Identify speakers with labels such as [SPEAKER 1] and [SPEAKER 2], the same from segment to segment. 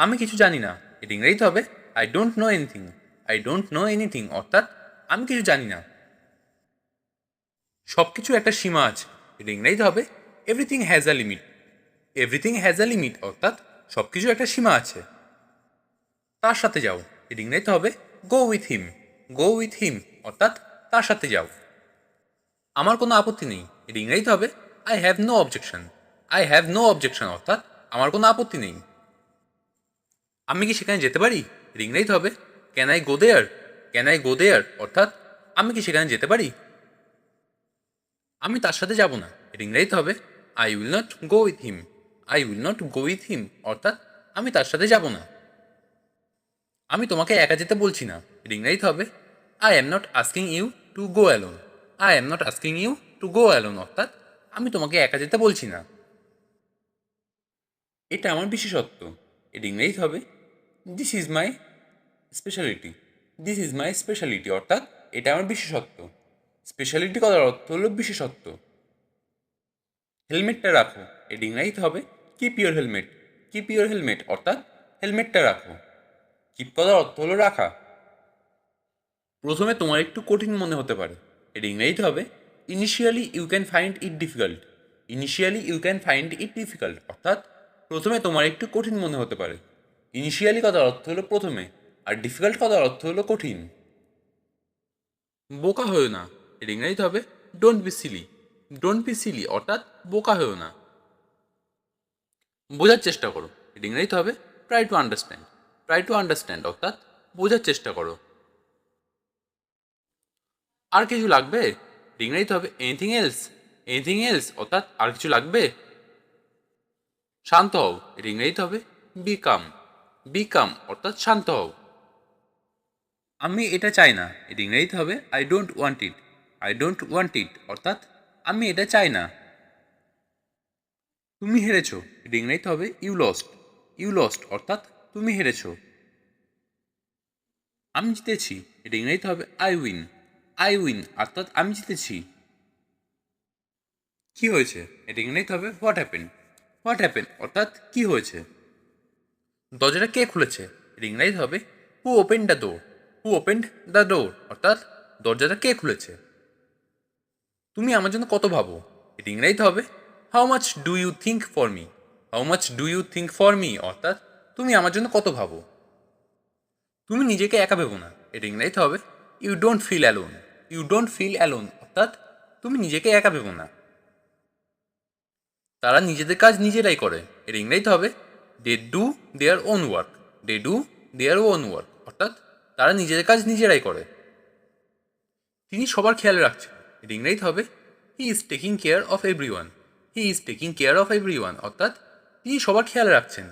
[SPEAKER 1] আমি কিছু জানি না, এটা ইংরেজিতে হবে I don't know anything. I don't know anything অর্থাৎ আমি কিছু জানি না। সব কিছু একটা সীমা আছে, এটা ইংরেজিতে হবে everything has a limit. Everything has a limit অর্থাৎ সব কিছু একটা সীমা আছে। তার সাথে যাও, এটা ইংরেজিতে হবে go with him. Go with him অর্থাৎ তার সাথে যাও। আমার কোনো আপত্তি নেই, এটা ইংরেজিতে হবে I have no objection. I have no objection অর্থাৎ আমার কোনো আপত্তি নেই। আমি কি সেখানে যেতে পারি, এটা ইংরেজিতে হবে can I go there. Can I go there অর্থাৎ আমি কি সেখানে যেতে পারি। আমি তার সাথে যাব না, এটা ইংরেজিতে হবে I will not go with him. I will not go with him অর্থাৎ আমি তার সাথে যাব না। আমি তোমাকে একা যেতে বলছি না, এটা ইংরেজিতে হবে I am not asking you to go alone. I am not asking you to go alone অর্থাৎ আমি তোমাকে একা যেতে বলছি না। এটা আমার বিশেষত্ব, এটা ইংরেজিতে হবে this is my speciality. This is my speciality অর্থাৎ এটা আমার বিশেষত্ব। স্পেশালিটি কথার অর্থ হলো বিশেষত্ব। হেলমেটটা রাখো, এটা ইংরাজিতে হবে keep your helmet. Keep your helmet অর্থাৎ হেলমেটটা রাখো। কিপ কথার অর্থ হলো রাখা। প্রথমে তোমার একটু কঠিন মনে হতে পারে, এটা ইংরাজিতে হবে initially you can find it difficult. Initially you can find it difficult অর্থাৎ প্রথমে তোমার একটু কঠিন মনে হতে পারে। ইনিশিয়ালি কথার অর্থ হলো প্রথমে, আর ডিফিকাল্ট কথার অর্থ হলো কঠিন। বোকা হয়েও না, এটা ইংরাজিতে হবে don't be silly. Don't be silly অর্থাৎ বোকা হয়েও না। বোঝার চেষ্টা করো, এটা ইংরাজিতে হবে try to understand. Try to understand অর্থাৎ বোঝার চেষ্টা করো। আর কিছু লাগবে, এটা ইংরাজিতে হবে এনিথিং এলস। এনিথিং এলস অর্থাৎ আর কিছু লাগবে। শান্ত হও, এটা ইংরাজিতে হবে বিকাম। বিকাম অর্থাৎ শান্ত হও। আমি এটা চাই না, এটা ইংরেজিতে হবে I don't want it. I don't want ইট অর্থাৎ আমি এটা চাই না। তুমি হেরেছো, এটা ইংরেজিতে হবে ইউ লস্ট। ইউ লস্ট অর্থাৎ তুমি হেরেছো। আমি জিতেছি, এটা ইংরেজিতে হবে আই উইন। আই উইন অর্থাৎ আমি জিতেছি। কি হয়েছে, এটা ইংরেজিতে হবে হোয়াট হ্যাপেন। হোয়াট হ্যাপেন অর্থাৎ কি হয়েছে। দরজাটা কে খুলেছে, এটা ইংরেজিতে হবে হু open the door. Who opened the door অর্থাৎ দরজাটা কে খুলেছে। তুমি আমার জন্য কত ভাবো, এটা ইংরেজিতে হবে how much do you think for me. How much do you think for me অর্থাৎ তুমি আমার জন্য কত ভাবো। তুমি নিজেকে একা ভেবো না, এটা ইংরেজিতে হবে you don't feel alone. You don't feel alone অর্থাৎ তুমি নিজেকে একা ভেবো না। তারা নিজেদের কাজ নিজেরাই করে, এর ইংরেজিতে হবে they do their own work. They do their own work অর্থাৎ তারা নিজেদের কাজ নিজেরাই করে। তিনি সবার খেয়াল রাখছেন, এর ইংরেজিতে হবে he is taking care of every one. He is taking care of every one অর্থাৎ তিনি সবার খেয়াল রাখছেন।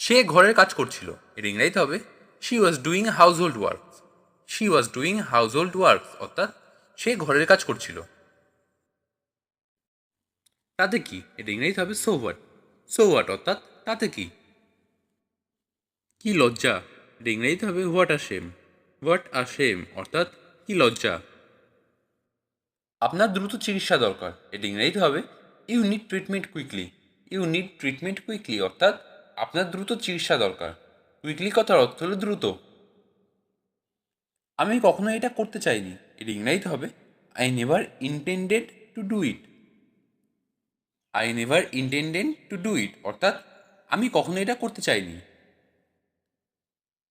[SPEAKER 1] সে ঘরের কাজ করছিল, এর ইংরেজিতে হবে she was doing house hold work. She was doing house hold work অর্থাৎ সে ঘরের কাজ করছিল। তাতে কি, এটা ইংরেজিতে হবে সো হোয়াট। সো হোয়াট অর্থাৎ তাতে কি। কি লজ্জা, এটা ইংরেজিতে হবে what a shame. What a shame অর্থাৎ কি লজ্জা। আপনার দ্রুত চিকিৎসা দরকার, এটা ইংরেজিতে হবে you need treatment quickly. You need treatment quickly অর্থাৎ আপনার দ্রুত চিকিৎসা দরকার। কুইকলি কথার অর্থ হলো দ্রুত। আমি কখনো এটা করতে চাইনি, এটা ইংরেজিতে হবে I never intended to do it. I never intended to do it অর্থাৎ আমি কখনো এটা করতে চাইনি।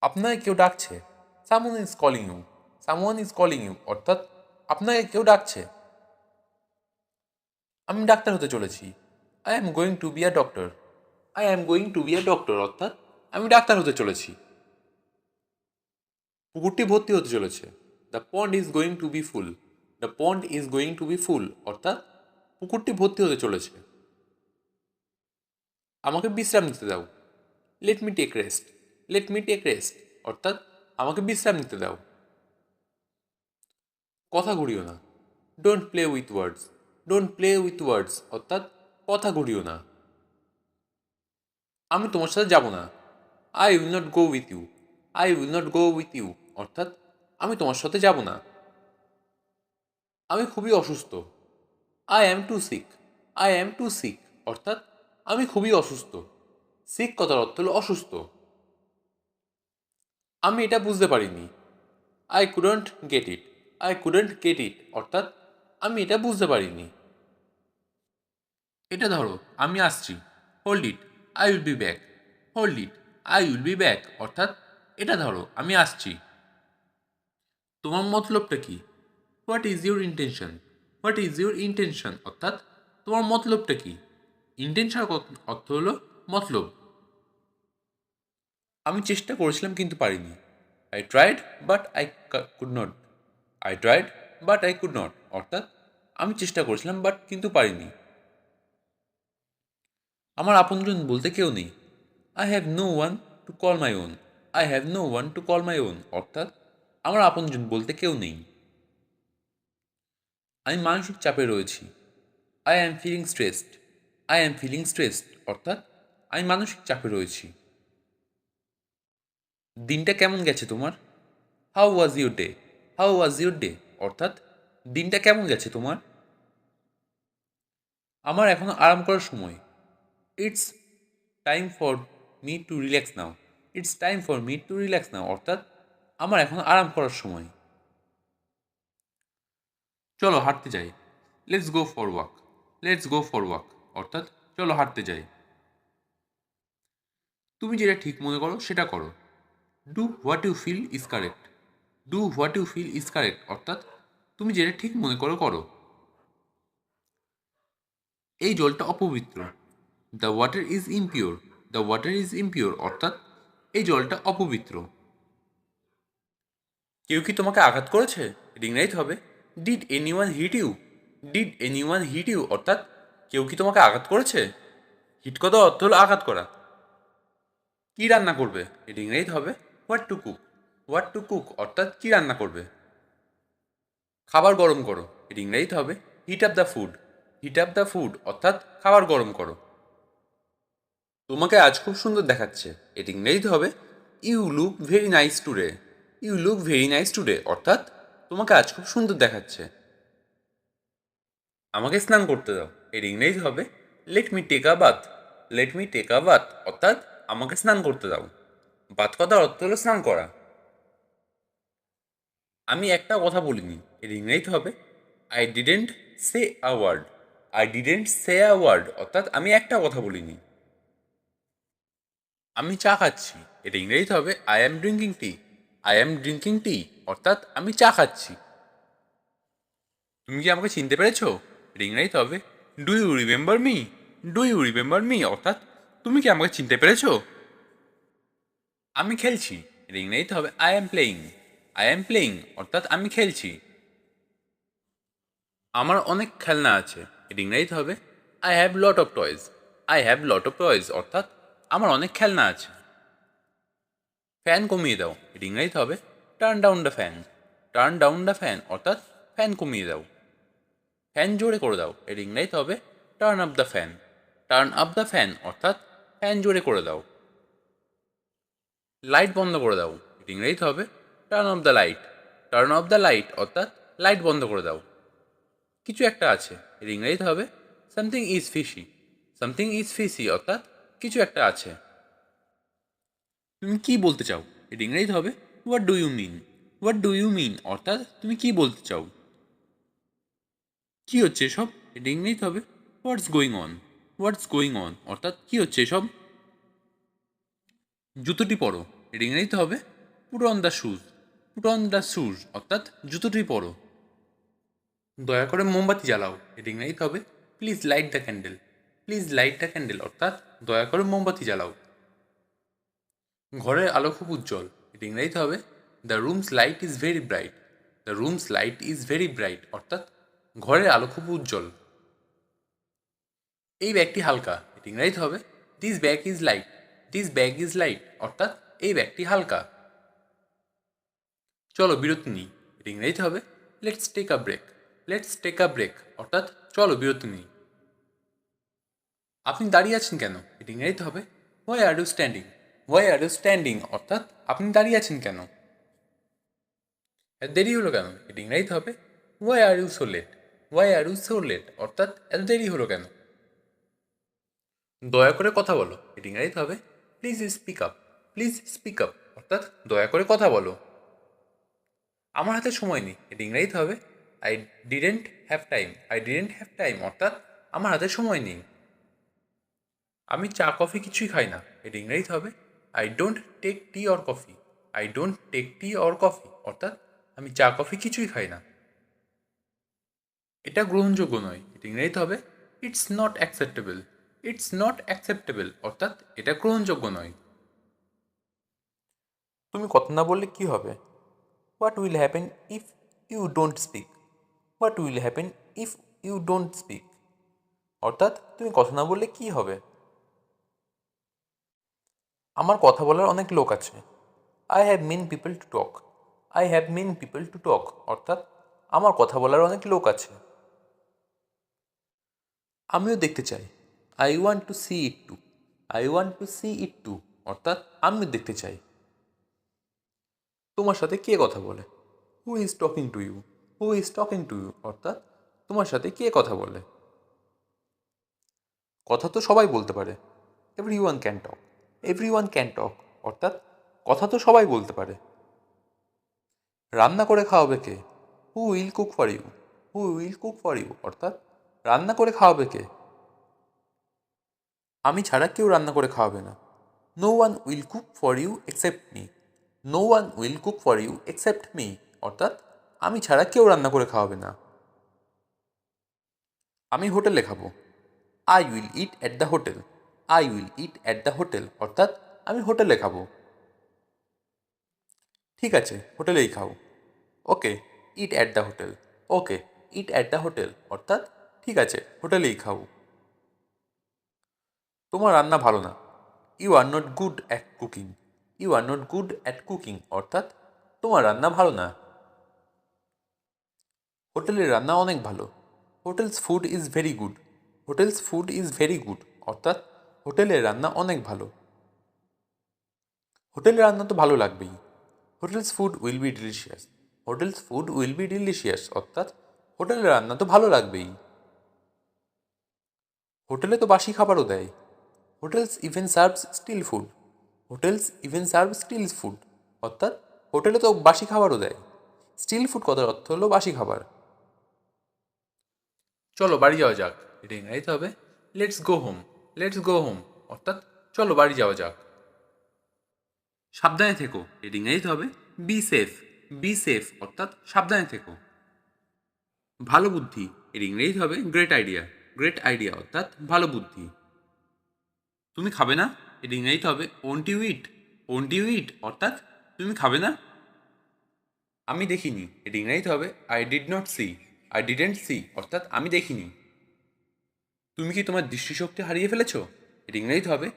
[SPEAKER 1] আপনাকে কেউ ডাকছে, someone is calling you. Someone is calling you অর্থাৎ আপনাকে কেউ ডাকছে। আমি ডাক্তার হতে চলেছি, I am going to be a doctor. I am going to be a doctor অর্থাৎ আমি ডাক্তার হতে চলেছি। পুকুরটি ভর্তি হতে চলেছে, the pond is going to be full. The pond is going to be full অর্থাৎ পুকুরটি ভর্তি হতে চলেছে। আমাকে বিশ্রাম নিতে দাও, let me take rest. Let me take rest অর্থাৎ আমাকে বিশ্রাম নিতে দাও। কথা ঘুরিও না, don't play with words. Don't play with words অর্থাৎ কথা ঘুরিও না। আমি তোমার সাথে যাব না। I will not go with you. I will not go with you অর্থাৎ আমি তোমার সাথে যাব না। আমি খুবই অসুস্থ। I am to seek. I am to seek অর্থাৎ আমি খুবই অসুস্থ। সিক কথার অর্থ হলো অসুস্থ। আমি এটা বুঝতে পারিনি। I couldn't get it. I couldn't get it অর্থাৎ আমি এটা বুঝতে পারিনি। এটা ধরো, আমি আসছি। Hold it, I will be back. Hold it, I will be back অর্থাৎ এটা ধরো, আমি আসছি। তোমার মতলবটা কি? What is your intention? What is your intention অর্থাৎ তোমার মতলবটা কি? ইন্টেনশন অর্থ হলো মতলব। আমি চেষ্টা করেছিলাম কিন্তু পারিনি। I tried but I could not. I tried but I could not অর্থাৎ আমি চেষ্টা করেছিলাম বাট কিন্তু পারিনি। আমার আপনজন বলতে কেউ নেই। I have no one to call my own. I have no one to call my own অর্থাৎ আমার আপনজন বলতে কেউ নেই। আমি মানসিক চাপে রয়েছি। I am feeling stressed. I am feeling stressed অর্থাৎ আমি মানসিক চাপে রয়েছি। দিনটা কেমন গেছে তোমার? How was your day? How was your day অর্থাৎ দিনটা কেমন গেছে তোমার? আমার এখন আরাম করার সময়। It's time for me to relax now. It's time for me to relax now অর্থাৎ আমার এখন আরাম করার সময়। চলো হাঁটতে যাই। Let's go for walk. Let's go for walk অর্থাৎ চলো হাঁটতে যাই। তুমি যেটা ঠিক মনে করো সেটা করো। Do what you feel is correct. Do what you feel is correct অর্থাৎ তুমি যেটা ঠিক মনে করো করো। এই জলটা অপবিত্র। The water is impure. The water is impure অর্থাৎ এই জলটা অপবিত্র। কেউ কি তোমাকে আঘাত করেছে? রিংরাইট হবে did anyone hit you. Did anyone hit you অর্থাৎ কেউ কি তোমাকে আঘাত করেছে? হিট কথা অর্থ হলো আঘাত করা। কি রান্না করবে? রিংরাইট হবে what to cook. What to cook অর্থাৎ কি রান্না করবে। খাবার গরম করো। রিংরাইট হবে hit up the food. Hit up the food অর্থাৎ খাবার গরম করো। তোমাকে আজ খুব সুন্দর দেখাচ্ছে। এটি ইংরেজিতে হবে you look very nice today. You look very nice today অর্থাৎ তোমাকে আজ খুব সুন্দর দেখাচ্ছে। আমাকে স্নান করতে দাও। এর ইংরেজি হবে let me take a bath. Let me take a bath অর্থাৎ আমাকে স্নান করতে দাও। বাথ কথার অর্থ হলো স্নান করা। আমি একটা কথা বলিনি। এর ইংরেজি হবে I didn't say a word. I didn't say a word অর্থাৎ আমি একটা কথা বলিনি। আমি চা খাচ্ছি। এটা ইংরেজিতে হবে I am drinking T. I am drinking টি অর্থাৎ আমি চা খাচ্ছি। তুমি কি আমাকে চিনতে পেরেছো? এটা ইংরেজিতে হবে do you remember me. Do you remember me অর্থাৎ তুমি কি আমাকে চিনতে পেরেছো? আমি খেলছি। এটা ইংরেজিতে হবে I am playing. I am playing অর্থাৎ আমি খেলছি। আমার অনেক খেলনা আছে। এটা ইংরেজিতে হবে I have lot of toys. I have lot of toys অর্থাৎ আমার অনেক খেলনা আছে। ফ্যান কমিয়ে দাও। এটা ইংরেজিতে হবে turn down the fan. Turn down the fan অর্থাৎ ফ্যান কমিয়ে দাও। ফ্যান জোরে করে দাও। এর ইংরেজিতে হবে turn up the fan. Turn up the fan অর্থাৎ ফ্যান জোরে করে দাও। লাইট বন্ধ করে দাও। এর ইংরেজিতে হবে turn off the light. Turn off the light অর্থাৎ লাইট বন্ধ করে দাও। কিছু একটা আছে। এর ইংরেজিতে হবে something is fishy. Something is fishy অর্থাৎ কিছু একটা আছে। তুমি কি বলতে চাও? এর ইংরেজিতে হবে what do you mean. What do you mean অর্থাৎ তুমি কি বলতে চাও। কি হচ্ছে এসব? এটা ইংরেজিতে হবে what's going on. What's going on অর্থাৎ কি হচ্ছে এসব। জুতোটি পরো। এটা ইংরেজিতে হবে put on the shoes. Put on the shoes অর্থাৎ জুতোটি পরো। দয়া করে মোমবাতি জ্বালাও। এটা ইংরেজিতে হবে please light the candle. Please light the candle অর্থাৎ দয়া করে মোমবাতি জ্বালাও। ঘরের আলো খুব উজ্জ্বল। এটা ইংরেজিতে হবে the rooms light is very bright. The rooms light is very bright অর্থাৎ ঘরের আলো খুব উজ্জ্বল। এই ব্যাগটি হালকা। এটা ইংরেজিতে হবে this bag is light. This bag is light অর্থাৎ এই ব্যাগটি হালকা। চলো বিরতি নিই। এটা ইংরেজিতে হবে let's take a break. Let's take a break অর্থাৎ চলো বিরতি নিই। আপনি দাঁড়িয়ে আছেন কেন? এটি ইংরেজিতে হবে why are you standing. Why are you standing অর্থাৎ আপনি দাঁড়িয়ে আছেন কেন? এত দেরি হলো কেন? এটি ইংরেজিতে হবে why are you so late. Why are you so late অর্থাৎ এত দেরি হলো কেন? দয়া করে কথা বলো। এটি ইংরেজিতে হবে please speak up. Please speak up অর্থাৎ দয়া করে কথা বলো। আমার হাতে সময় নেই। এটি ইংরেজিতে হবে I didn't have time. I didn't have time অর্থাৎ আমার হাতে সময় নেই। আমি চা কফি কিছুই খাই না। এটি ইংরেজিতে হবে I don't take tea or coffee. I don't take tea or coffee অর্থাৎ আমি চা কফি কিছুই খাই না। এটা গ্রহণযোগ্য নয়। এটি ইংরেজিতে হবে it's not acceptable. It's not acceptable অর্থাৎ এটা গ্রহণযোগ্য নয়। তুমি কথা না বললে কি হবে? What will happen if you don't speak. What will happen if you don't speak অর্থাৎ তুমি কথা না বললে কি হবে? আমার কথা বলার অনেক লোক আছে। I have many people to talk. I have many people to talk অর্থাৎ আমার কথা বলার অনেক লোক আছে। আমিও দেখতে চাই। I want to see it too. I want to see it too অর্থাৎ আমিও দেখতে চাই। তোমার সাথে কে কথা বলে? Who is talking to you. Who is talking to you অর্থাৎ তোমার সাথে কে কথা বলে? কথা তো সবাই বলতে পারে। Every one can talk. Every one can talk অর্থাৎ কথা তো সবাই বলতে পারে। রান্না করে খাওয়াবে কে? Who will cook for you. Who will cook for you অর্থাৎ রান্না করে খাওয়াবে কে? আমি ছাড়া কেউ রান্না করে খাওয়াবে না। No one will cook for you except me. No one will cook for you except me অর্থাৎ আমি ছাড়া কেউ রান্না করে খাওয়াবে না। আমি হোটেলে খাবো। I will eat at the hotel. I will eat at the hotel অর্থাৎ আমি হোটেলে খাবো। ঠিক আছে, হোটেলেই খাও। Okay, eat at the hotel. Okay, eat at the hotel অর্থাৎ ঠিক আছে, হোটেলেই খাও। তোমার রান্না ভালো না। You are not good at cooking. You are not good at cooking অর্থাৎ তোমার রান্না ভালো না। হোটেলের রান্না অনেক ভালো। Hotel's food is very good. Hotels food is very good অর্থাৎ হোটেলের রান্না অনেক ভালো। হোটেলের রান্না তো ভালো লাগবেই। Hotels food will be delicious. Hotels food will be delicious অর্থাৎ হোটেলের রান্না তো ভালো লাগবেই। হোটেলে তো বাসি খাবারও দেয়। Hotels even serves stale food. Hotels even serve stale food অর্থাৎ হোটেলে তো বাসি খাবারও দেয়। স্টিল ফুড কথার অর্থ হলো বাসি খাবার। চলো বাড়ি যাওয়া যাক। এটা ইংরেজিতে হবে let's go home. Let's go home অর্থাৎ চলো বাড়ি যাওয়া যাক। সাবধানে থেকো। এটা ইংরেজিতে হবে বি সেফ। বি সেফ অর্থাৎ সাবধানে থেকো। ভালো বুদ্ধি। এর ইংরেজিতে হবে গ্রেট আইডিয়া। গ্রেট আইডিয়া অর্থাৎ ভালো বুদ্ধি। তুমি খাবে না? এর ইংরেজিতে হবে won't you eat. Won't you eat অর্থাৎ তুমি খাবে না? আমি দেখিনি। এর ইংরেজিতে হবে I did not see. I didn't see অর্থাৎ আমি দেখিনি। তুমি কি তোমার দৃষ্টিশক্তি হারিয়ে ফেলেছো? এর ইংরেজিতে হবে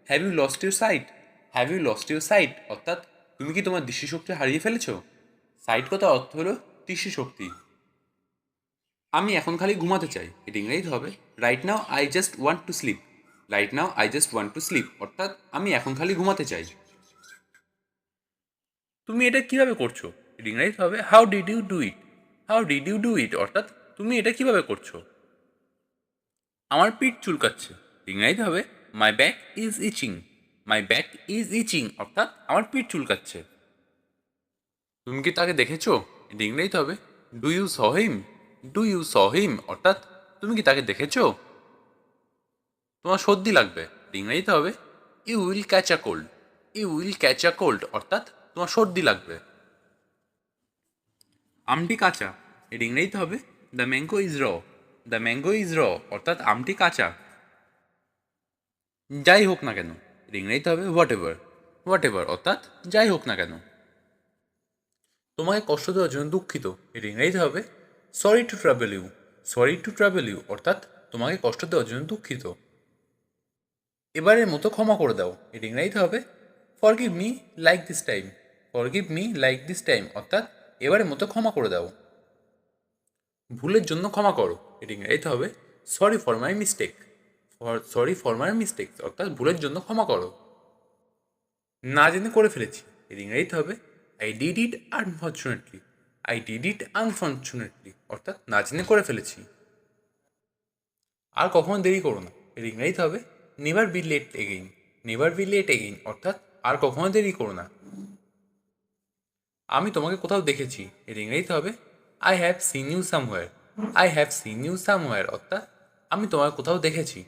[SPEAKER 1] have you lost your sight. Have you lost your sight অর্থাৎ তুমি কি তোমার দৃষ্টিশক্তি হারিয়ে ফেলেছো? সাইট কথার অর্থ হলো দৃষ্টিশক্তি। আমি এখন খালি ঘুমাতে চাই। এর ইংরেজিতে হবে right now I just want to sleep. Right now I just want to sleep অর্থাৎ আমি এখন খালি ঘুমাতে চাই। তুমি এটা কিভাবে করছো? এর ইংরেজিতে হবে how did you do it. How did you do it অর্থাৎ তুমি এটা কিভাবে করছো? আমার পিঠ চুলকাচ্ছে। ইংরেজিতে হবে my back is itching. My back is itching অর্থাৎ আমার পিঠ চুলকাচ্ছে। তুমি কি তাকে দেখেছো? এটা ইংরেজিতে হবে do you saw him. Do you saw him অর্থাৎ তুমি কি তাকে দেখেছো? তোমার সর্দি লাগবে। ইংরেজিতে হবে you will catch a cold. You will catch a cold অর্থাৎ তোমার সর্দি লাগবে। আমটি কাঁচা। এর ইংরেজিতে হবে the mango is raw. The mango is raw অর্থাৎ আমটি কাঁচা। যাই হোক না কেন। এর ইংরেজিতে হবে হোয়াট এভার। হোয়াট এভার অর্থাৎ যাই হোক না কেন। তোমাকে কষ্ট দেওয়ার জন্য দুঃখিত। এর ইংরেজিতে হবে sorry to trouble you. Sorry to trouble you অর্থাৎ তোমাকে কষ্ট দেওয়ার জন্য দুঃখিত। এবারের মতো ক্ষমা করে দাও। এর ইংরেজিতে হবে forgive me like this time. Forgive me like this time অর্থাৎ এবারের মতো ক্ষমা করে দাও। ভুলের জন্য ক্ষমা করো, এটি ইংরেজিতে হবে sorry for my mistake. Sorry for my mistake অর্থাৎ ভুলের জন্য ক্ষমা করো। না জেনে করে ফেলেছি, এর ইংরেজিতে হবে I did it unfortunately. I did it unfortunately অর্থাৎ না জেনে করে ফেলেছি। আর কখনো দেরি করো না, এর ইংরেজিতে হবে never be late again. Never be late again অর্থাৎ আর কখনো দেরি করো না। আমি তোমাকে কোথাও দেখেছি, এর ইংরেজিতে হবে I have seen you somewhere. I have seen you somewhere অর্থাৎ আমি তোমাকে কোথাও দেখেছি।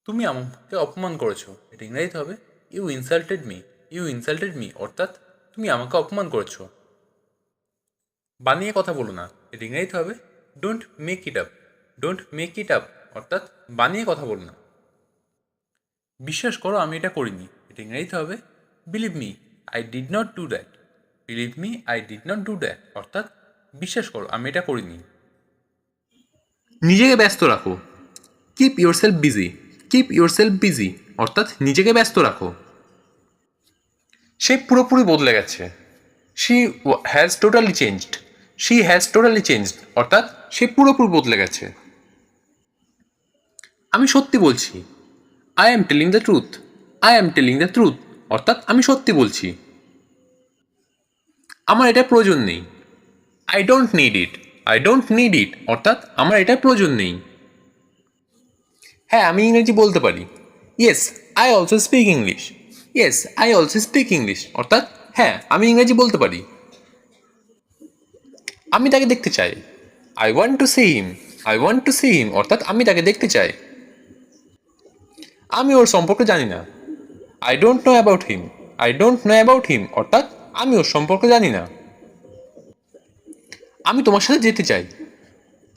[SPEAKER 1] তুমি আমাকে অপমান করেছো, এটা ইংরেজিতে হবে you insulted me. You insulted me অর্থাৎ তুমি আমাকে অপমান করেছো। বানিয়ে কথা বলো না, এটা ইংরেজিতে হবে don't make it up. Don't make it up অর্থাৎ বানিয়ে কথা বলো না। বিশ্বাস করো আমি এটা করিনি, এটা ইংরেজিতে হবে believe me I did not do that. Believe me I did not do that অর্থাৎ বিশ্বাস করো আমি এটা করিনি। নিজেকে ব্যস্ত রাখো, keep your self busy. Keep your self busy অর্থাৎ নিজেকে ব্যস্ত রাখো। সে পুরোপুরি বদলে গেছে, she has totally changed. She has totally changed অর্থাৎ সে পুরোপুরি বদলে গেছে। আমি সত্যি বলছি, I am telling the truth. I am telling the truth অর্থাৎ আমি সত্যি বলছি। আমার এটা প্রয়োজন নেই, I don't need it. I don't need it অর্থাৎ আমার এটা প্রয়োজন নেই। হ্যাঁ আমি ইংরেজি বলতে পারি, yes I also speak English. Yes I also speak English অর্থাৎ হ্যাঁ আমি ইংরেজি বলতে পারি। আমি তাকে দেখতে চাই, I want to see him. I want to see him অর্থাৎ আমি তাকে দেখতে চাই। আমি ওর সম্পর্কে জানি না, I don't know about him. I don't know about him অর্থাৎ আমি ওর সম্পর্কে জানি না। আমি তোমার সাথে যেতে চাই,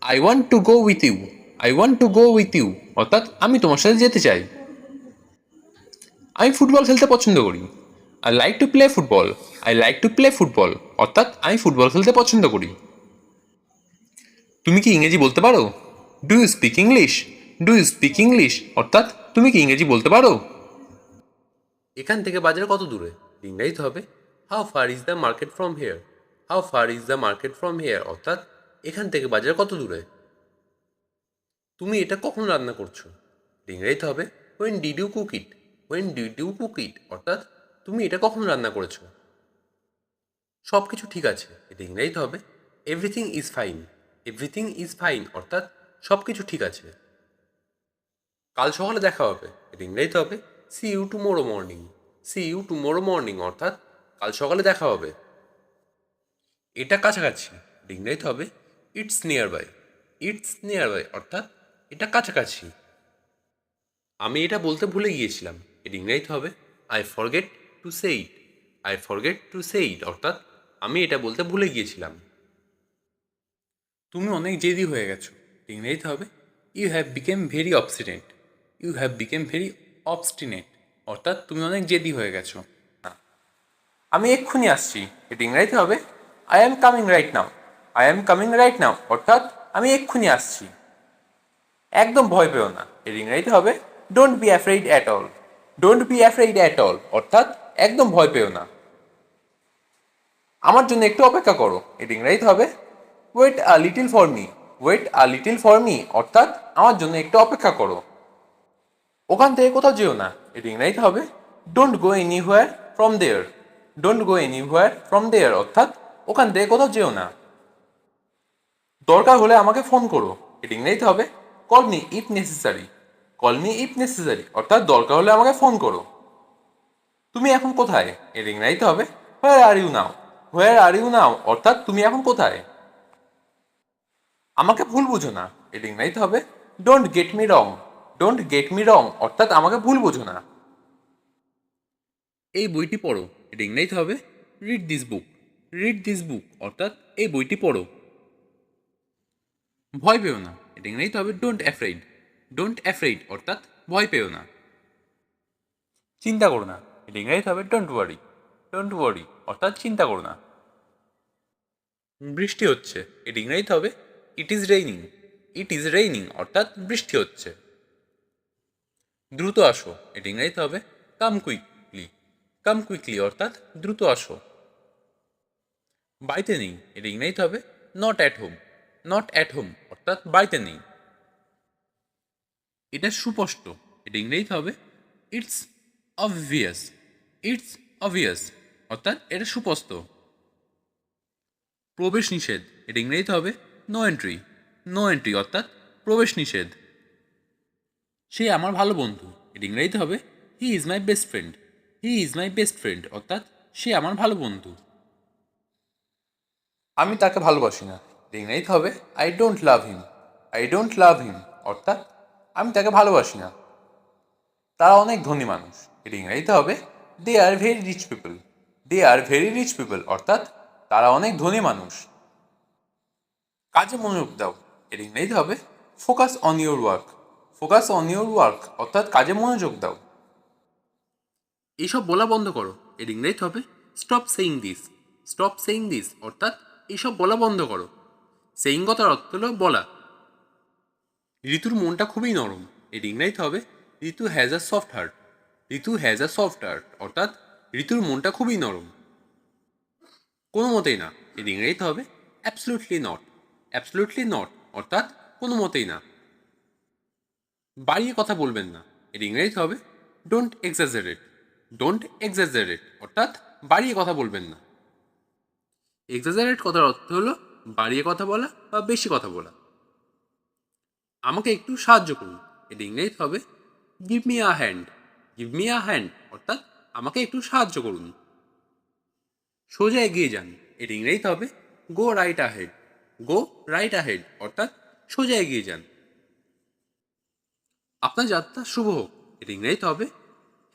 [SPEAKER 1] I want to go with you. I want to go with you অর্থাৎ আমি তোমার সাথে যেতে চাই। আমি ফুটবল খেলতে পছন্দ করি, I like to play football. I like to play football অর্থাৎ আমি ফুটবল খেলতে পছন্দ করি। তুমি কি ইংরেজি বলতে পারো? Do you speak English? Do you speak English অর্থাৎ তুমি কি ইংরেজি বলতে পারো? এখান থেকে বাজার কত দূরে, ইংরেজিতে হবে how far is the market from here. How far is the market from here অর্থাৎ এখান থেকে বাজার কত দূরে। তুমি এটা কখন রান্না করছো, ইংরেজিতে হবে when did you cook it. When did you cook it অর্থাৎ তুমি এটা কখন রান্না করেছো। সব কিছু ঠিক আছে, এটা ইংরেজিতে হবে everything is fine. Everything is fine অর্থাৎ সব কিছু ঠিক আছে। কাল সকালে দেখা হবে, এটা ইংরেজিতে হবে see you tomorrow morning. See you tomorrow morning অর্থাৎ কাল সকালে দেখা হবে। এটা কাছাকাছি, এটা ইংরেজিতে হবে it's nearby. It's nearby অর্থাৎ এটা কাছাকাছি। আমি এটা বলতে ভুলে গিয়েছিলাম, এটা ইংরেজিতে হবে I forget to say it. I forget to say it অর্থাৎ আমি এটা বলতে ভুলে গিয়েছিলাম। তুমি অনেক জেদি হয়ে গেছো, ইংরেজিতে হবে you have become very obstinate. You have become very obstinate অর্থাৎ তুমি অনেক জেদি হয়ে গেছো। আমি এক্ষুনি আসছি, এটা ইংরেজিতে হবে I am coming right now. I am coming right now অর্থাৎ আমি এক্ষুনি আসছি। একদম ভয় পেও না, এর ইংরেজিতে হবে don't B afraid at all. Don't be afraid at all অর্থাৎ একদম ভয় পেও না। আমার জন্য একটু অপেক্ষা করো, এর ইংরেজিতে হবে wait a little for me. Wait a little for me অর্থাৎ আমার জন্য একটু অপেক্ষা করো। ওখান থেকে কোথাও যেও না, এর ইংরেজিতে হবে don't go anywhere from there. Don't go anywhere from there অর্থাৎ ওখান থেকে কোথাও যেও না। দরকার হলে আমাকে ফোন করো, এর ইংরেজিতে হবে call me if necessary. Call me if necessary অর্থাৎ দরকার হলে আমাকে ফোন করো। তুমি এখন কোথায়, এর ইংরেজিতে হবে হোয়ার are you now. Where are you নাও অর্থাৎ তুমি এখন কোথায়। আমাকে ভুল বুঝো না, এর ইংরেজিতে হবে don't get me wrong. Don't get me রং অর্থাৎ আমাকে ভুল বুঝো না। এই বইটি পড়ো, এর ইংরেজিতে হবে read this book. Read this book অর্থাৎ এই বইটি পড়ো। ভয় পেও না, এটা ইংরেজিতে হবে ডোন্ট অ্যাফ্রেইড। ডোন্ট অ্যাফ্রেইড অর্থাৎ ভয় পেও না। চিন্তা করো না, এটা ইংরেজিতে হবে ডোন্ট ওয়ারি। ডোন্ট ওয়ারি অর্থাৎ চিন্তা করো না। বৃষ্টি হচ্ছে, এটা ইংরেজিতে হবে it is raining. It is raining অর্থাৎ বৃষ্টি হচ্ছে। দ্রুত আসো, এটা ইংরেজিতে হবে কাম কুইকলি। কাম কুইকলি অর্থাৎ দ্রুত আসো। বাড়িতে নেই, এটা ইংরেজিতে হবে not at home. Not at home অর্থাৎ বাড়িতে নেই। এটা সুস্পষ্ট, এটা ইংরেজিতে হবে ইটস অবভিয়াস। ইটস অবভিয়াস অর্থাৎ এটা সুস্পষ্ট। প্রবেশ নিষেধ, এটা ইংরেজিতে হবে নো এন্ট্রি। নো এন্ট্রি অর্থাৎ প্রবেশ নিষেধ। সে আমার ভালো বন্ধু, এটা ইংরেজিতে হবে he is my best friend. He is my best friend অর্থাৎ সে আমার ভালো বন্ধু। আমি তাকে ভালোবাসি না, এটা ইংরেজিতে হবে I don't love him. I don't love him অর্থাৎ আমি তাকে ভালোবাসি না। তারা অনেক ধনী মানুষ, এটা ইংরেজিতে হবে they are very rich people. They are very rich people অর্থাৎ তারা অনেক ধনী মানুষ। কাজে মনোযোগ দাও, এর ইংরেজিতে হবে focus on your work. Focus on your work অর্থাৎ কাজে মনোযোগ দাও। এইসব বলা বন্ধ করো, এর ইংরেজিতে হবে stop saying this. Stop saying this অর্থাৎ এইসব বলা বন্ধ করো। সেইং কথার অর্থ হলো বলা। ঋতুর মনটা খুবই নরম, এর ইংরেজিতে হবে Ritu has a soft heart. Ritu has a soft heart অর্থাৎ ঋতুর মনটা খুবই নরম। কোনো মতেই না, এর ইংরেজিতে হবে অ্যাবসলিউটলি নট। অ্যাবসলিউটলি নট অর্থাৎ কোনো মতেই না। বাড়িয়ে কথা বলবেন না, এর ইংরেজিতে হবে ডোন্ট এক্সাজারেট। ডোন্ট এক্সাজারেট অর্থাৎ বাড়িয়ে কথা বলবেন না। এক্সাজারেট কথার অর্থ হলো বাড়িয়ে কথা বলা বা বেশি কথা বলা। আমাকে একটু সাহায্য করুন, এর ইংরেজিতে হবে give me a hand. Give me a hand অর্থাৎ আমাকে একটু সাহায্য করুন। সোজা এগিয়ে যান, এর ইংরেজিতে হবে গো রাইট আহেড। গো রাইট আহেড অর্থাৎ সোজা এগিয়ে যান। আপনার যাত্রা শুভ হোক, এর ইংরেজিতে হবে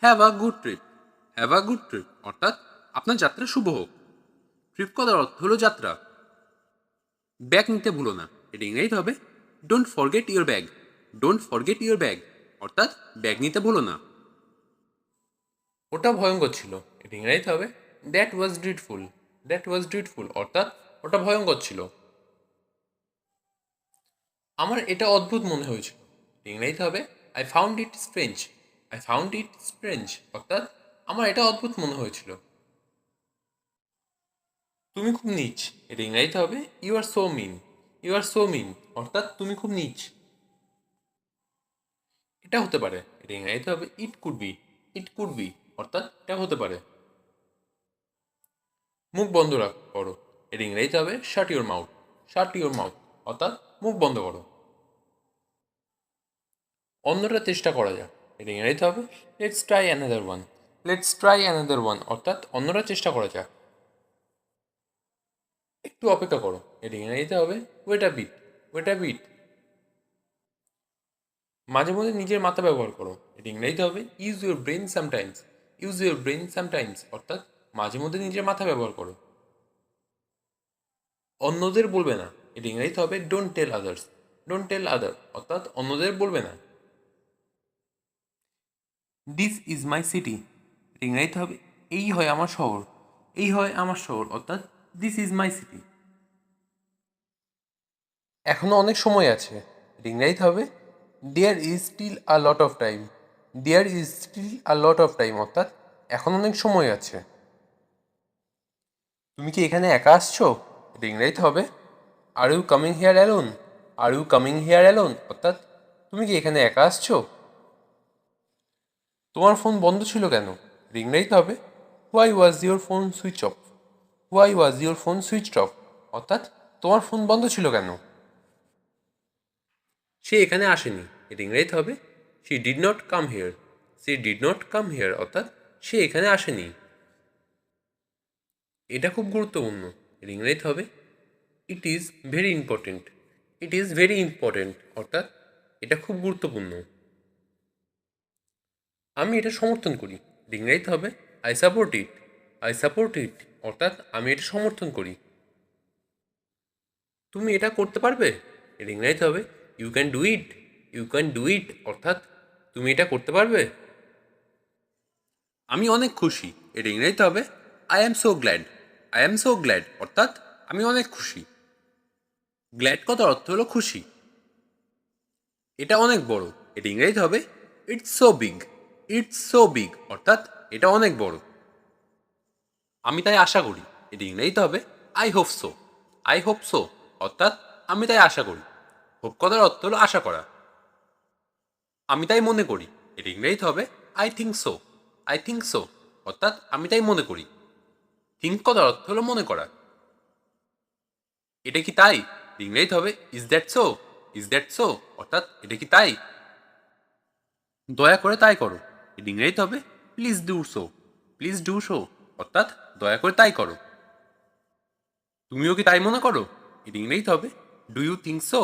[SPEAKER 1] have a good trip. Have a good trip অর্থাৎ আপনার যাত্রা শুভ হোক। ট্রিপ কথার অর্থ হলো যাত্রা। ব্যাগ নিতে ভুলো না, এর ইংরেজিতে হবে don't forget your bag. Don't forget your bag অর্থাৎ ব্যাগ নিতে ভুলো না। ওটা ভয়ঙ্কর ছিল, এর ইংরেজিতে হবে দ্যাট ওয়াজ ড্রিডফুল। দ্যাট ওয়াজ ড্রিডফুল অর্থাৎ ওটা ভয়ঙ্কর ছিল। আমার এটা অদ্ভুত মনে হয়েছিল, ইংরেজিতে হবে I found it strange. I found it strange অর্থাৎ আমার এটা অদ্ভুত মনে হয়েছিল। তুমি খুব নীচ, এটা ইংরেজিতে হবে you are so mean. You are so mean অর্থাৎ তুমি খুব নীচ। এটা হতে পারে, এটা ইংরেজিতে হবে it could be. It could be অর্থাৎ এটা হতে পারে। মুখ বন্ধ করো, এর ইংরেজিতে হবে শাট your mouth. Shut your mouth অর্থাৎ মুখ বন্ধ করো। অন্যটা চেষ্টা করা যাক, এর ইংরেজিতে হবে let's try another one. Let's try another one অর্থাৎ অন্যটা চেষ্টা করা যাক। একটু অপেক্ষা করো, এর ইংরেজিতে হবে wait a bit. Wait a bit. মাঝে মধ্যে নিজের মাথা ব্যবহার করো, এর ইংরেজিতে হবে use your brain sometimes. Use your brain sometimes অর্থাৎ মাঝে মধ্যে নিজের মাথা ব্যবহার করো। অন্যদের বলবে না, এর ইংরেজিতে হবে don't tell others. Don't tell other অর্থাৎ অন্যদের বলবে না। দিস ইজ মাই সিটি, ইংরেজিতে হবে এই হয় আমার শহর। এই হয় আমার শহর অর্থাৎ দিস ইজ মাই সিটি। এখনো অনেক সময় আছে, ইংরেজিতে হবে there is still a lot of time. There is still a lot of time অর্থাৎ এখন অনেক সময় আছে। তুমি কি এখানে একা আসছো, ইংরেজিতে হবে are you coming here alone. Are you coming here alone অর্থাৎ তুমি কি এখানে একা আসছো। তোমার ফোন বন্ধ ছিল কেন, ইংরেজিতে হবে why was your phone switch off. Why was your phone switch off অর্থাৎ তোমার ফোন বন্ধ ছিল কেন। সে এখানে আসেনি, এর ইংরেজিতে হবে she did not come here. She did not come here অর্থাৎ সে এখানে আসেনি। এটা খুব গুরুত্বপূর্ণ, এর ইংরেজিতে হবে it is very important. It is very important অর্থাৎ এটা খুব গুরুত্বপূর্ণ। আমি এটা সমর্থন করি, ইংরেজিতে হবে I support it. I support ইট অর্থাৎ আমি এটা সমর্থন করি। তুমি এটা করতে পারবে, এর ইংরেজিতে হবে you can do it. You can do it অর্থাৎ তুমি এটা করতে পারবে। আমি অনেক খুশি, এর ইংরেজিতে হবে I am so glad. I am so glad অর্থাৎ আমি অনেক খুশি। গ্ল্যাড কথার অর্থ হলো খুশি। এটা অনেক বড়, এর ইংরেজিতে হবে it's so big. It's so big অর্থাৎ এটা অনেক বড়। আমি তাই আশা করি, এর ইংরেজিতে হবে I hope so. I hope so অর্থাৎ আমি তাই আশা করি। হোপ কথার অর্থ হলো আশা করা। আমি তাই মনে করি, এর ইংরেজিতে হবে I think so. I think so অর্থাৎ আমি তাই মনে করি। থিঙ্ক কথার অর্থ হলো মনে করা। এটা কি তাই? ইংরেজিতে হবে is that so. Is that so অর্থাৎ এটা কি তাই? দয়া করে তাই করো, এর ইংরেজিতে হবে please do so. Please do so অর্থাৎ দয়া করে তাই করো। তুমিও কি তাই মনে করো, এর ইংরেজিতে হবে do you think so.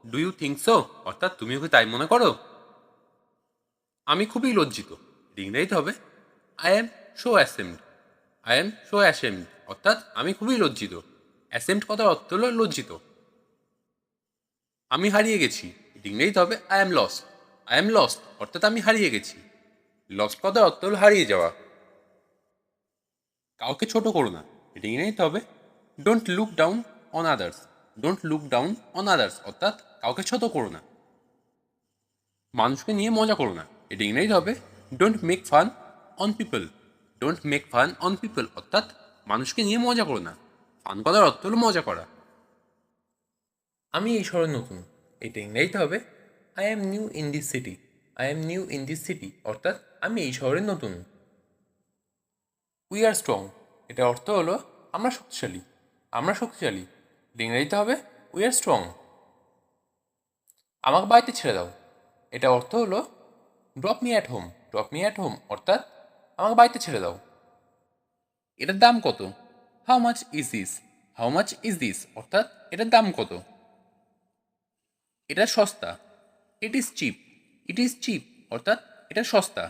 [SPEAKER 1] Do you think so অর্থাৎ তুমিও কি তাই মনে করো? আমি খুবই লজ্জিত, এর ইংরেজিতে হবে I am so ashamed. I am so ashamed অর্থাৎ আমি খুবই লজ্জিত। অ্যাসেমড কথার অর্থ হলো লজ্জিত। আমি হারিয়ে গেছি, এর ইংরেজিতে হবে I M lost. I am lost অর্থাৎ আমি হারিয়ে গেছি। লস্ট কথার অর্থ হলো হারিয়ে যাওয়া। কাউকে ছোট করো না, এটা ইংরেজিতে হবে don't look down on others. Don't look down on others অর্থাৎ কাউকে ছোট করো না। মানুষকে নিয়ে মজা করো না, এটা ইংরেজিতে হবে don't make fun on people. Don't make fun on people অর্থাৎ মানুষকে নিয়ে মজা করো না। ফান করার অর্থ হলো মজা করা। আমি এই শহরে নতুন, এটা ইংরেজিতে হবে I M new in this city. I am new in this city অর্থাৎ আমি এই শহরে নতুন। উই আর স্ট্রং, এটা অর্থ হলো আমরা শক্তিশালী। আমরা শক্তিশালী, এটা ইংরেজিতে হবে উই আর স্ট্রং। আমাকে বাড়িতে ছেড়ে দাও, এটা অর্থ হলো drop me at home. Drop me at home অর্থাৎ আমাকে বাড়িতে ছেড়ে দাও। এটার দাম কত? How much is this. How much is this অর্থাৎ এটার দাম কত? এটা সস্তা। It is chip. It is chip অর্থাৎ এটা সস্তা।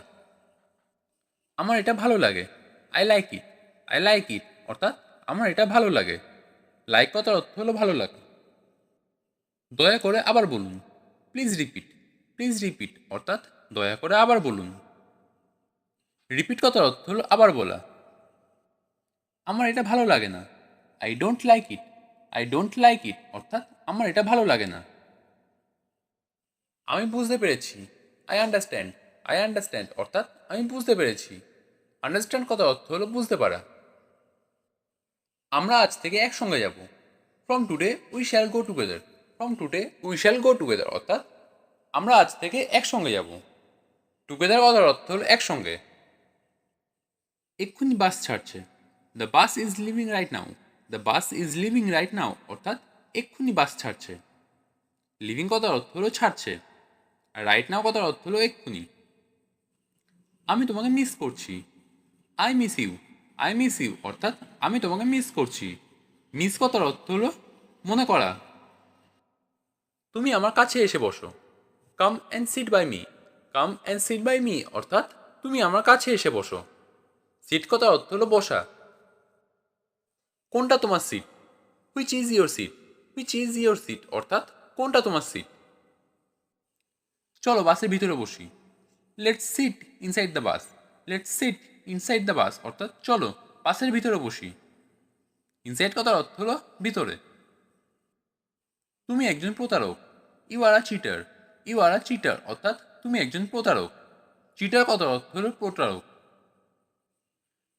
[SPEAKER 1] আমার এটা ভালো লাগে। I like it. I like it অর্থাৎ আমার এটা ভালো লাগে। লাইক কথার অর্থ হলো ভালো লাগে। দয়া করে আবার বলুন, প্লিজ রিপিট। প্লিজ রিপিট অর্থাৎ দয়া করে আবার বলুন। রিপিট কথার অর্থ হলো আবার বলা। আমার এটা ভালো লাগে না। I don't like it. I don't like it অর্থাৎ আমার এটা ভালো লাগে না। আমি বুঝতে পেরেছি। I understand. আই আন্ডারস্ট্যান্ড অর্থাৎ আমি বুঝতে পেরেছি। আন্ডারস্ট্যান্ড কথার অর্থ হলো বুঝতে পারা। আমরা আজ থেকে একসঙ্গে যাব। From today we shall go together. From today we shall go together অর্থাৎ আমরা আজ থেকে একসঙ্গে যাব। টুগেদার কথার অর্থ হলো একসঙ্গে। এক্ষুনি বাস ছাড়ছে। The bus is living right now. The bus is living right now অর্থাৎ এক্ষুনি বাস ছাড়ছে। লিভিং কথার অর্থ হলো ছাড়ছে, আর রাইট নাও কথার অর্থ হলো এক্ষুনি। আমি তোমাকে মিস করছি। I miss you. I miss you অর্থাৎ আমি তোমাকে মিস করছি। মিস কথার অর্থ হলো মনে করা। তুমি আমার কাছে এসে বসো। Come and sit by me. Come and sit by me অর্থাৎ তুমি আমার কাছে এসে বসো। সিট কথার অর্থ হলো বসা। কোনটা তোমার seat? Which is your seat. Which is your seat অর্থাৎ কোনটা তোমার সিট? চলো বাসের ভিতরে বসি। Let's sit inside the bus. Let's sit inside the bus অর্থাৎ চলো বাসের ভিতরে বসি। ইনসাইড কথার অর্থ হলো ভিতরে। তুমি একজন প্রতারক। You are a cheater. You are a cheater অর্থাৎ তুমি একজন প্রতারক। চিটার কথার অর্থ হলো প্রতারক।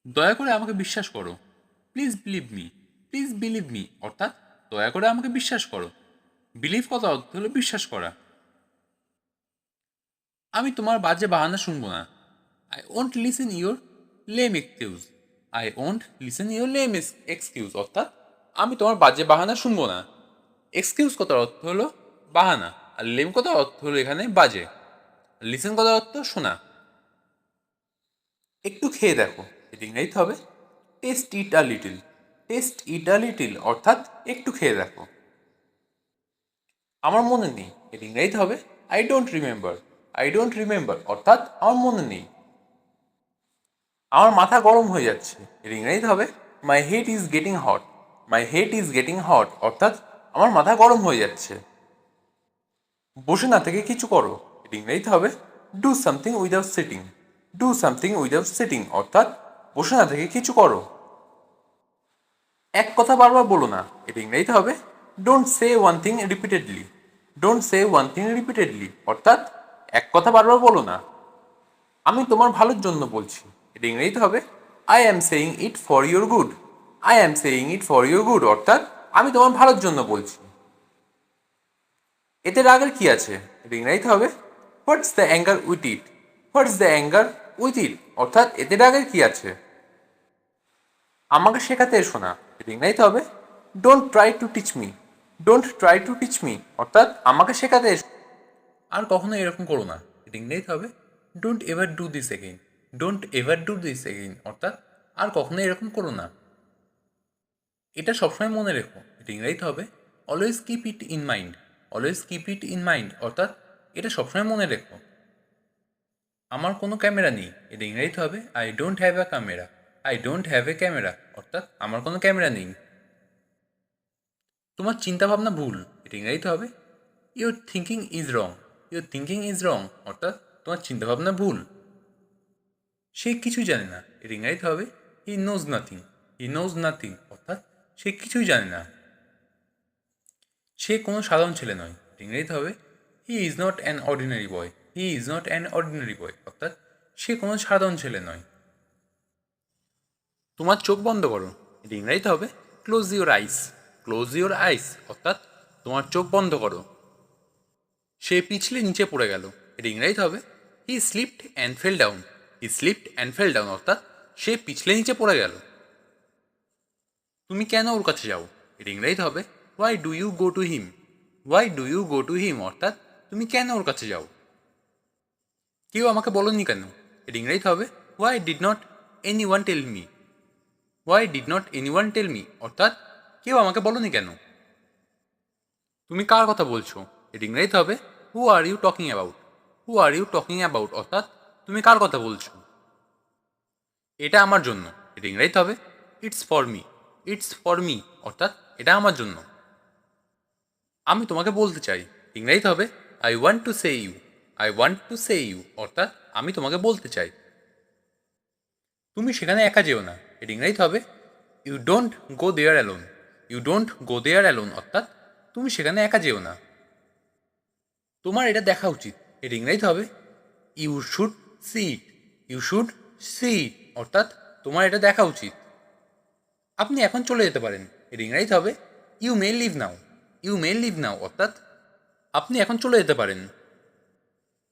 [SPEAKER 1] দয়া করে আমাকে বিশ্বাস করো। Please believe me. Please believe me অর্থাৎ দয়া করে আমাকে বিশ্বাস করো। বিলিভ কথার অর্থ হলো বিশ্বাস করা। আমি তোমার বাজে বাহানা শুনবো না। I won't listen your lame excuse. I won't listen your lame excuse অর্থাৎ আমি তোমার বাজে বাহানা শুনবো না। এক্সকিউজ কথার অর্থ হলো বাহানা, আর লেম কথার অর্থ হলো এখানে বাজে। লিসেন কথার অর্থ শোনা। একটু খেয়ে দেখো, এটি ইংরেজিতে হবে test it a little. Test it a little অর্থাৎ একটু খেয়ে দেখো। আমার মনে নেই, এটি ইংরেজিতে হবে I don't remember. I don't remember অর্থাৎ আমার মনে নেই। আমার মাথা গরম হয়ে যাচ্ছে, এর ইংরেজিতে হবে my head is getting hot. My head is getting hot অর্থাৎ আমার মাথা গরম হয়ে যাচ্ছে। বসে না থেকে কিছু করো, এর ইংরেজিতে হবে do something without sitting. Do something without sitting অর্থাৎ বসে না থেকে কিছু করো। এক কথা বারবার বলো না, এর ইংরেজিতে হবে don't say one thing repeatedly. Don't say one thing repeatedly অর্থাৎ এক কথা বারবার বলো না। আমি তোমার ভালোর জন্য বলছি, এটা ইংরেজিতে হবে I am saying it for your good. I am saying it for your good অর্থাৎ আমি তোমার ভালোর জন্য বলছি। এতে রাগের কি আছে? এটা ইংরেজিতে হবে what's the anger with it. What's the anger with it অর্থাৎ এতে রাগের কি আছে? আমাকে শেখাতে এসো না। এটা ইংরেজিতে হবে don't try to teach me. Don't try to teach me অর্থাৎ আমাকে শেখাতে এসো। আর কখনো এরকম করো না। এটা ইংরেজিতে হবে don't ever do this again. Don't ever do this again অর্থাৎ আর কখনো এরকম করো না। এটা সবসময় মনে রেখো। এটা ইংরেজিতে হবে always keep it in mind. Always keep it in mind অর্থাৎ এটা সবসময় মনে রেখো। আমার কোনো ক্যামেরা নেই। এটা ইংরেজিতে হবে I don't have a camera. I don't have a camera অর্থাৎ আমার কোনো ক্যামেরা নেই। তোমার চিন্তাভাবনা ভুল। এটা ইংরেজিতে হবে your thinking is wrong. Your thinking is wrong অর্থাৎ তোমার চিন্তাভাবনা ভুল। সে কিছুই জানে না। এটা ইংরেজিতে হবে he knows nothing. He knows nothing অর্থাৎ সে কিছুই জানে না। সে কোনো সাধারণ ছেলে নয়। এটা ইংরেজিতে হবে he is not an ordinary boy. He is not an ordinary boy অর্থাৎ সে কোনো সাধারণ ছেলে নয়। তোমার চোখ বন্ধ করো। এটা ইংরেজিতে হবে close your eyes. Close your eyes অর্থাৎ তোমার চোখ বন্ধ করো। সে পিছলে নিচে পড়ে গেল। এটা ইংরেজিতে হবে he slipped and fell down. He slipped and fell down অর্থাৎ সে পিছলে নিচে পড়ে গেল। তুমি কেন ওর কাছে যাও? এটা ইংরেজিতে হবে why do you go to him. Why do you go to him অর্থাৎ তুমি কেন ওর কাছে যাও? কেউ আমাকে বলোনি কেন? এটা ইংরেজিতে হবে why did not anyone tell me. Why did not anyone tell me অর্থাৎ কেউ আমাকে বলোনি কেন? তুমি কার কথা বলছো? এটা ইংরেজিতে হবে who are you talking about. Who are you talking about অর্থাৎ তুমি কার কথা বলছো? এটা আমার জন্য। এটা ইংরেজিতে হবে it's for me. It's for me অর্থাৎ এটা আমার জন্য। আমি তোমাকে বলতে চাই। ইংরেজিতে হবে I want to say you. I want to say you অর্থাৎ আমি তোমাকে বলতে চাই। তুমি সেখানে একা যেও না। এটা ইংরেজিতে হবে you don't go there alone. You don't go there alone অর্থাৎ তুমি সেখানে একা যেও না। তোমার এটা দেখা উচিত। এটা ইংরেজিতে হবে you should see it. You should see it অর্থাৎ তোমার এটা দেখা উচিত। আপনি এখন চলে যেতে পারেন। এটা ইংরেজিতে হবে you may leave now. You may leave now অর্থাৎ আপনি এখন চলে যেতে পারেন।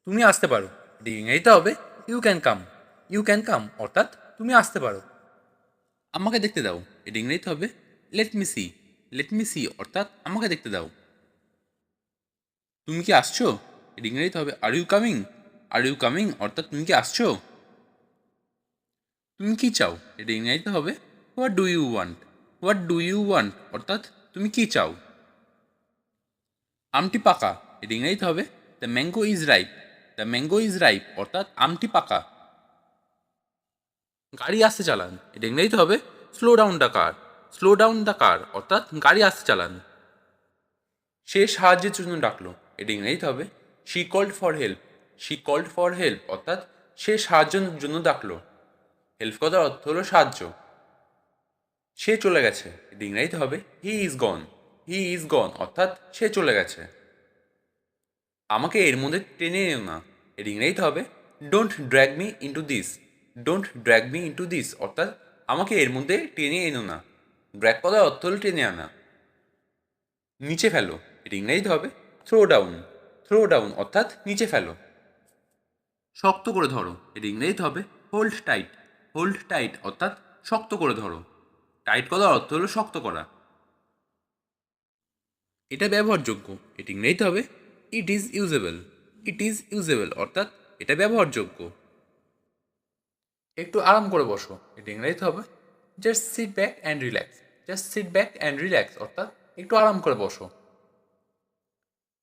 [SPEAKER 1] তুমি আসতে পারো। এটা ইংরেজিতে হবে you can come. You can come অর্থাৎ তুমি আসতে পারো। আমাকে দেখতে দাও। এটা ইংরেজিতে হবে let me see. Let me see অর্থাৎ আমাকে দেখতে দাও। তুমি কি আসছো? এটা ইংরেজিতে হবে are you coming. Are you coming অর্থাৎ তুমি কি আসছো? তুমি কি চাও? এটা ইংরেজিতে হবে what do you want. What do you want অর্থাৎ তুমি কি চাও? আমটি পাকা। এটা ইংরেজিতে হবে the mango is ripe. The mango is ripe অর্থাৎ আমটি পাকা। গাড়ি আসতে চালান। এটা ইংরেজিতে হবে slow down the car. Slow down the car অর্থাৎ গাড়ি আসতে চালান। সে সাহায্যের জন্য ডাকলো। এটা ইংরেজিতে হবে she called for help. She called for help অর্থাৎ সে সাহায্যের জন্য ডাকলো। হেল্প কথার অর্থ হলো সাহায্য। সে চলে গেছে। এটা ইংরেজিতে হবে he is gone. He is গন অর্থাৎ সে চলে গেছে। আমাকে এর মধ্যে টেনে এনো না। এর ইংরেজিতে হবে don't drag me into this. Don't drag me into this অর্থাৎ আমাকে এর মধ্যে টেনে এনো না। ড্র্যাগ কথার অর্থ হলো টেনে আনা। নিচে ফেলো। এর ইংরেজিতে হবে থ্রো ডাউন। থ্রো ডাউন অর্থাৎ নিচে ফেলো। শক্ত করে ধরো। এর ইংরেজিতে হবে হোল্ড টাইট। হোল্ড টাইট অর্থাৎ শক্ত করে ধরো। টাইট করার অর্থ হলো শক্ত করা। এটা ব্যবহারযোগ্য। এটি ইংরেজিতে হবে it is usable. It is usable অর্থাৎ এটা ব্যবহারযোগ্য। একটু আরাম করে বসো। এটা ইংরেজিতে হবে just sit back and relax. Just sit back and relax অর্থাৎ একটু আরাম করে বসো।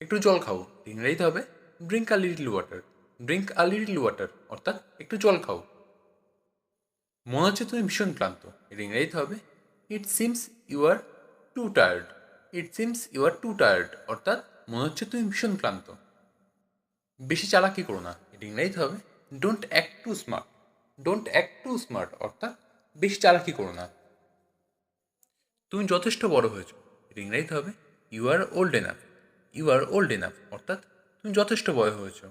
[SPEAKER 1] একটু জল খাও। ইংরেজিতে হবে drink a little water. Drink a little water অর্থাৎ একটু জল খাও। মনে হচ্ছে তুমি ভীষণ ক্লান্ত। এটা ইংরেজিতে হবে it seems you are too tired. It seems you are too tired অর্থাৎ মনে হচ্ছে তুমি ভীষণ ক্লান্ত। বেশি চালাকি করো না। এটা ইংরেজিতে হবে don't act too smart. Don't act too smart অর্থাৎ বেশি চালাকি করো না। তুমি যথেষ্ট বড় হয়েছো। এটা ইংরেজিতে হবে you are old enough. You are old enough অর্থাৎ তুমি যথেষ্ট বড় হয়েছো।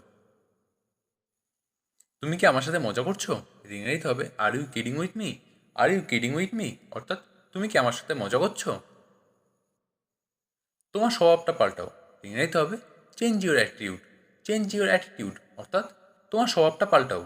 [SPEAKER 1] তুমি কি আমার সাথে মজা করছো? এটা ইংরেজিতে হবে are you kidding with me. Are you kidding with me অর্থাৎ তুমি কি আমার সাথে মজা করছো? তোমার স্বভাবটা পাল্টাও। ইংরেজিতে হবে change your attitude. Change your attitude অর্থাৎ তোমার স্বভাবটা পাল্টাও।